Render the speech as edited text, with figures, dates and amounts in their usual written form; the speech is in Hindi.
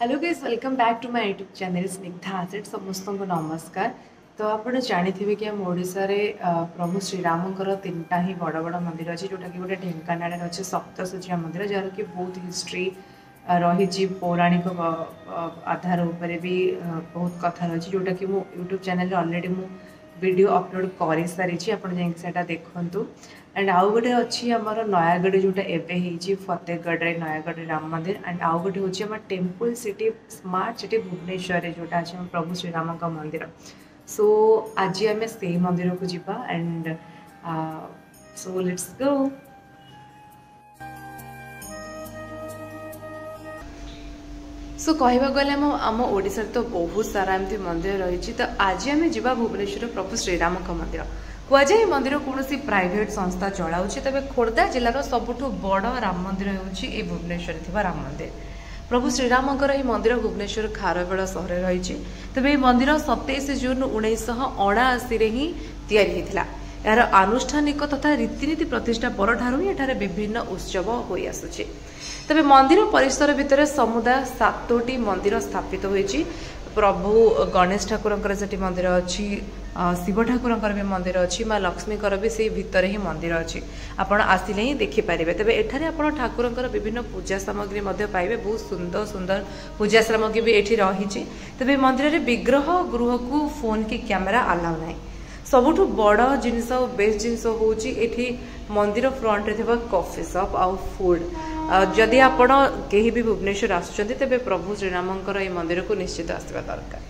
Hello guys welcome back to my YouTube channel Snigdha आसेट समस्त को नमस्कार। तो आप जानी कि आम ओडिशा रे प्रभु श्रीरामकर तीनटा ही बड़ बड़ मंदिर अच्छे जोटा कि गोटे ढेंकानाल अच्छे सप्तशଯ୍ୟା मंदिर जार कि बहुत हिस्ट्री रही पौराणिक आधार उपर भी बहुत कथा रही जोटा कि मो यूट्यूब चैनल ऑलरेडी मु वीडियो अपलोड कर सारी आप देखु। एंड आउ गोटे अच्छी आमर नयागढ़ जोटा एवं फतेहगढ़ नयागढ़ राम मंदिर एंड आउ गोटे हूँ temple city smart city Bhubaneswar जोटा अच्छे प्रभु श्रीराम मंदिर। सो आज आम से मंदिर को जीवा एंड सो लेट्स गो। सो कहवा गले आम ओडिशा तो बहुत सारा एमती मंदिर रही। तो आज आम जा भुवनेश्वर प्रभु श्रीराम मंदिर कहुए मंदिर कौन प्राइवेट संस्था चलाऊँच तेज खोर्धा जिलार सबुठ बड़ राम मंदिर होची भुवनेश्वर थी राम मंदिर। प्रभु श्रीरामकर यह मंदिर भुवनेश्वर खारबेल सहर रही। तेज यह मंदिर 27 जून 1979 ही या यार आनुष्ठानिक तथा रीतिनीति प्रतिष्ठा पर एठारे विभिन्न उत्सव हो आसुची। तेज मंदिर परिसर भितर समुदाय 7टी मंदिर स्थापित होईची। प्रभु गणेश ठाकुर से मंदिर अच्छी, शिव ठाकुर भी मंदिर अच्छी, माँ लक्ष्मीकर भी से भितर ही मंदिर अच्छी। आपण आसिले ही देखिपारे। तेज एठारे आपण ठाकुर विभिन्न पूजा सामग्री पाइबे। बहुत सुंदर सुंदर पूजा सामग्री भी एठी रही। तेज मंदिर में विग्रह गृह को फोन की कैमेरा अलाउ ना। सबुठ बड़ जिनस बेस्ट जिनस होठी मंदिर फ्रंट रे कॉफी शॉप आउ फूड। जदि आपण कहीं भी भुवनेश्वर आसुचंदी तेबे प्रभु श्रीरामकर यह मंदिर को निश्चित आसवा दरकार।